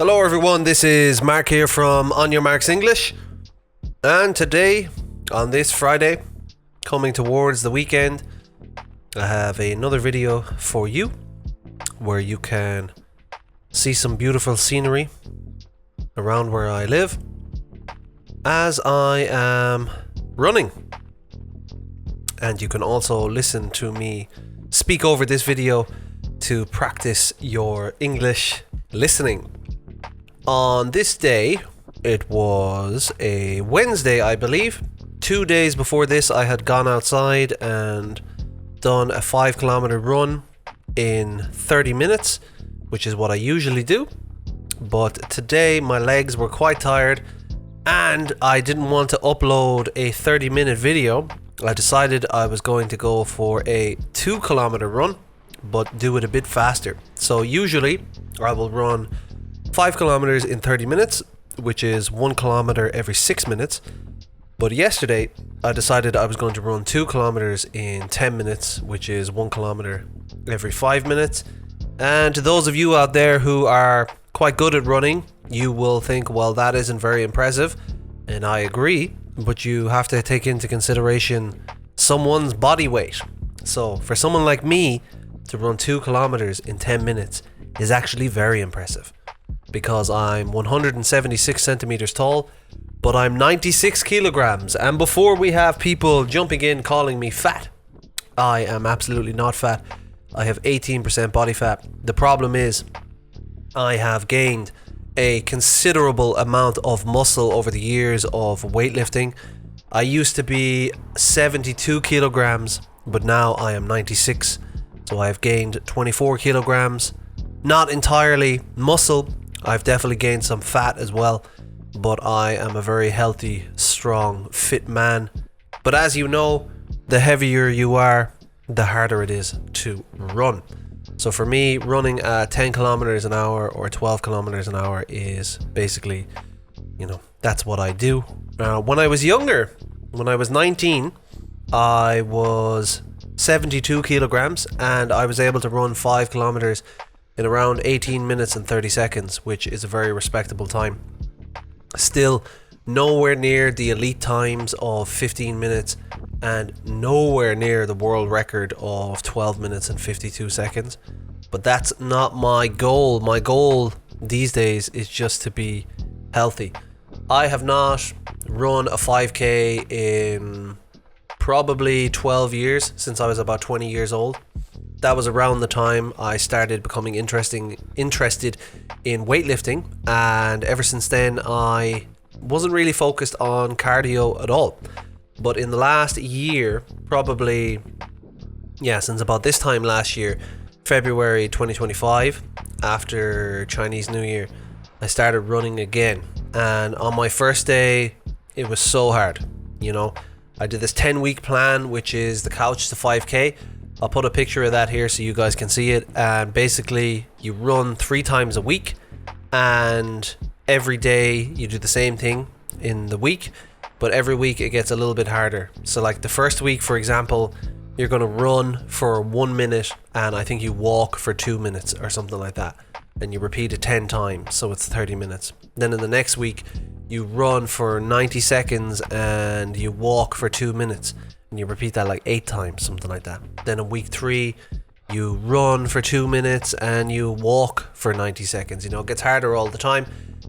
Hello everyone, this is Mark here from On Your Marks English, and today, on this Friday, coming towards the weekend, I have another video for you where you can see some beautiful scenery around where I live as I am running. And you can also listen to me speak over this video to practice your English listening. On this day, it was a Wednesday, I believe. 2 days before this, I had gone outside and done a 5-kilometer run in 30 minutes, which is what I usually do. But today, my legs were quite tired and I didn't want to upload a 30-minute video. I decided I was going to go for a 2-kilometer run, but do it a bit faster. So usually, I will run 5 kilometers in 30 minutes, which is 1 kilometer every 6 minutes. But yesterday, I decided I was going to run 2 kilometers in 10 minutes, which is 1 kilometer every 5 minutes. And to those of you out there who are quite good at running, you will think, well, that isn't very impressive. And I agree, but you have to take into consideration someone's body weight. So for someone like me to run 2 kilometers in 10 minutes is actually very impressive. Because I'm 176 centimeters tall, but I'm 96 kilograms. And before we have people jumping in calling me fat, I am absolutely not fat. I have 18% body fat. The problem is I have gained a considerable amount of muscle over the years of weightlifting. I used to be 72 kilograms, but now I am 96. So I have gained 24 kilograms. Not entirely muscle. I've definitely gained some fat as well, but I am a very healthy, strong, fit man. But as you know, the heavier you are, the harder it is to run. So for me, running at 10 kilometers an hour or 12 kilometers an hour is basically, that's what I do. When I was younger, when I was 19, I was 72 kilograms and I was able to run 5 kilometers in around 18 minutes and 30 seconds, which is a very respectable time. Still nowhere near the elite times of 15 minutes and nowhere near the world record of 12 minutes and 52 seconds. But that's not my goal. My goal these days is just to be healthy. I have not run a 5K in probably 12 years, since I was about 20 years old. That was around the time I started becoming interested in weightlifting, and ever since then I wasn't really focused on cardio at all. But in the last year, since about this time last year, February 2025, after Chinese New Year, I started running again. And on my first day, it was so hard. I did this 10-week plan, which is the couch to 5K. I'll put a picture of that here so you guys can see it. And basically, you run 3 times a week, and every day you do the same thing in the week, but every week it gets a little bit harder. So like the first week, for example, you're going to run for 1 minute and I think you walk for 2 minutes or something like that. And you repeat it 10 times, so it's 30 minutes. Then in the next week, you run for 90 seconds and you walk for 2 minutes. And you repeat that like 8 times, something like that. Then in week 3, you run for 2 minutes and you walk for 90 seconds. It gets harder all the time.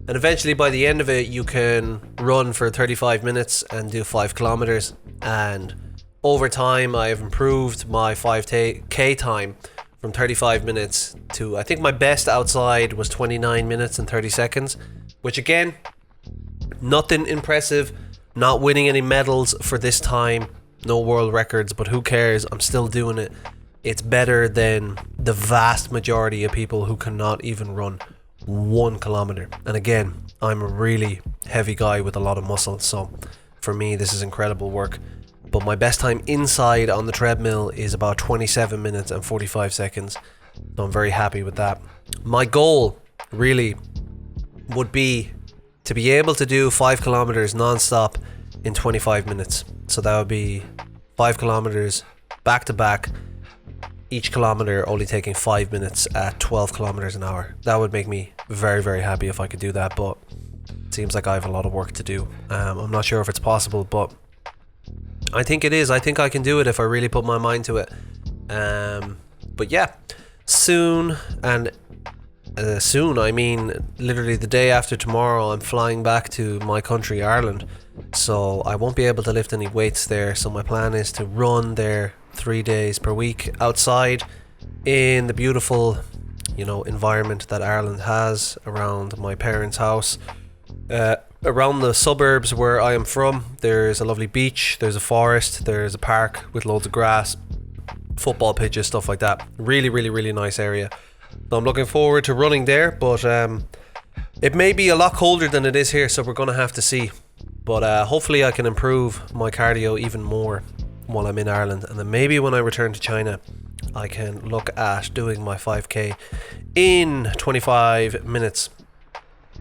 And eventually by the end of it, you can run for 35 minutes and do 5 kilometers. And over time, I have improved my 5K time from 35 minutes to, I think my best outside was 29 minutes and 30 seconds. Which again, nothing impressive. Not winning any medals for this time. No world records, but who cares? I'm still doing it. It's better than the vast majority of people who cannot even run 1 kilometer. And again, I'm a really heavy guy with a lot of muscle, so for me this is incredible work. But my best time inside on the treadmill is about 27 minutes and 45 seconds, so I'm very happy with that. My goal really would be to be able to do 5 kilometers non-stop in 25 minutes. So that would be 5 kilometers back to back, each kilometer only taking 5 minutes at 12 kilometers an hour. That would make me very, very happy if I could do that, but it seems like I have a lot of work to do. I'm not sure if it's possible, but I think it is. I think I can do it if I really put my mind to it. But yeah, soon, and soon I mean literally the day after tomorrow, I'm flying back to my country, Ireland, so I won't be able to lift any weights there. So my plan is to run there 3 days per week outside in the beautiful, environment that Ireland has around my parents' house. Around the suburbs where I am from, there's a lovely beach, there's a forest, there's a park with loads of grass, football pitches, stuff like that. Really, really, really nice area. So I'm looking forward to running there, but it may be a lot colder than it is here, so we're going to have to see. But hopefully I can improve my cardio even more while I'm in Ireland, and then maybe when I return to China I can look at doing my 5k in 25 minutes.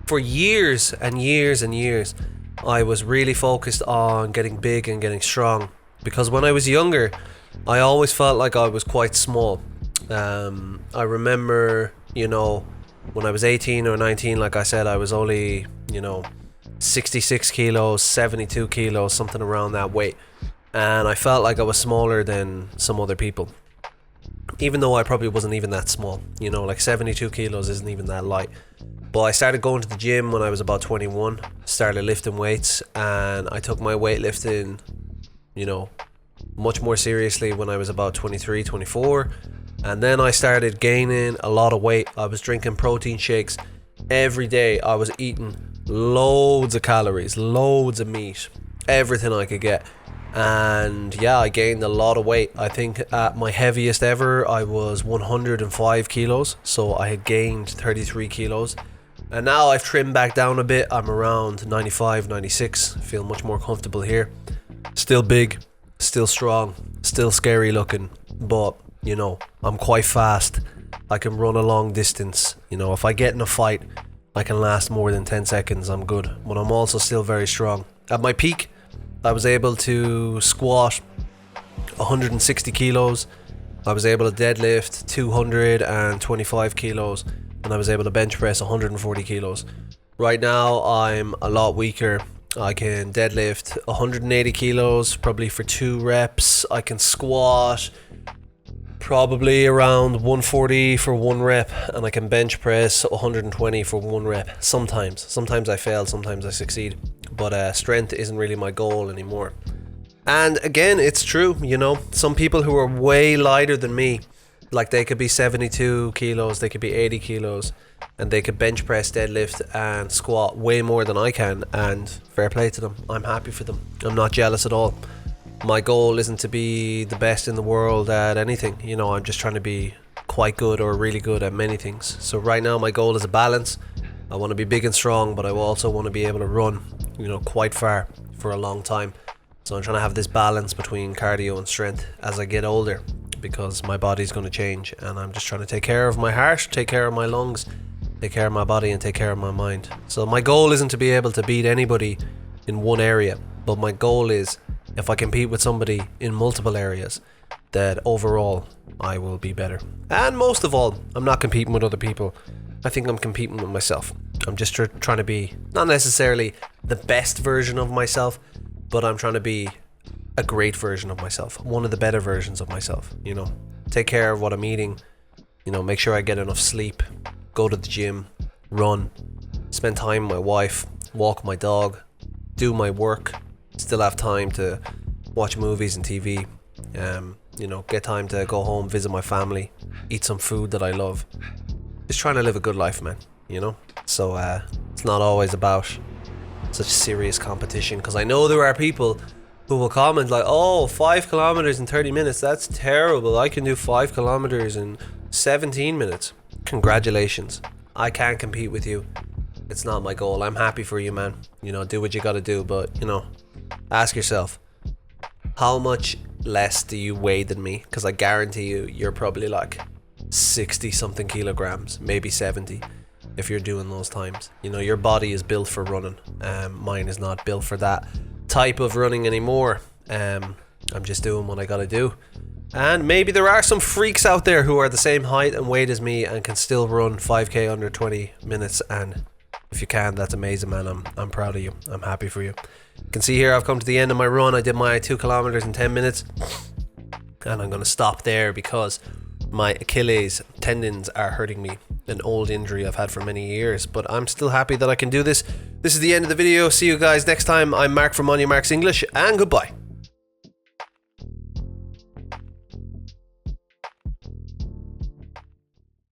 For years and years and years I was really focused on getting big and getting strong, because when I was younger I always felt like I was quite small. I remember, when I was 18 or 19, like I said, I was only, 66 kilos, 72 kilos, something around that weight. And I felt like I was smaller than some other people, even though I probably wasn't even that small. Like 72 kilos isn't even that light. But I started going to the gym when I was about 21, started lifting weights, and I took my weightlifting, much more seriously when I was about 23, 24. And then I started gaining a lot of weight. I was drinking protein shakes every day. I was eating loads of calories, loads of meat, everything I could get. And yeah, I gained a lot of weight. I think at my heaviest ever I was 105 kilos, so I had gained 33 kilos. And now I've trimmed back down a bit. I'm around 95, 96. Feel much more comfortable here. Still big, still strong, still scary looking, but I'm quite fast. I can run a long distance. If I get in a fight, I can last more than 10 seconds. I'm good, but I'm also still very strong. At my peak, I was able to squat 160 kilos. I was able to deadlift 225 kilos, and I was able to bench press 140 kilos. Right now, I'm a lot weaker. I can deadlift 180 kilos, probably for 2 reps. I can squat probably around 140 for 1 rep, and I can bench press 120 for 1 rep. Sometimes I fail, sometimes I succeed, but strength isn't really my goal anymore. And again, it's true, some people who are way lighter than me, like they could be 72 kilos, they could be 80 kilos, and they could bench press, deadlift and squat way more than I can, and fair play to them. I'm happy for them. I'm not jealous at all. My goal isn't to be the best in the world at anything. I'm just trying to be quite good or really good at many things. So right now my goal is a balance. I want to be big and strong, but I also want to be able to run, quite far for a long time. So I'm trying to have this balance between cardio and strength as I get older, because my body's going to change, and I'm just trying to take care of my heart, take care of my lungs, take care of my body, and take care of my mind. So my goal isn't to be able to beat anybody in one area, but my goal is, if I compete with somebody in multiple areas, that overall I will be better. And most of all, I'm not competing with other people. I think I'm competing with myself. I'm just trying to be not necessarily the best version of myself, but I'm trying to be a great version of myself, one of the better versions of myself. Take care of what I'm eating, make sure I get enough sleep, go to the gym, run, spend time with my wife, walk my dog, do my work, still have time to watch movies and TV, get time to go home, visit my family, eat some food that I love. Just trying to live a good life, man, So it's not always about such serious competition, because I know there are people who will comment like, oh, 5 kilometers in 30 minutes, that's terrible. I can do 5 kilometers in 17 minutes. Congratulations. I can't compete with you. It's not my goal. I'm happy for you, man. Do what you gotta do, but ask yourself, how much less do you weigh than me? Because I guarantee you're probably like 60 something kilograms, maybe 70, if you're doing those times. Your body is built for running. Mine is not built for that type of running anymore. I'm just doing what I gotta do, And maybe there are some freaks out there who are the same height and weight as me and can still run 5k under 20 minutes. And if you can, that's amazing, man. I'm proud of you. I'm happy for you. You can see here I've come to the end of my run. I did my 2 kilometers in 10 minutes. And I'm going to stop there because my Achilles tendons are hurting me. An old injury I've had for many years, but I'm still happy that I can do this. This is the end of the video. See you guys next time. I'm Mark from On Your Marks English, and goodbye.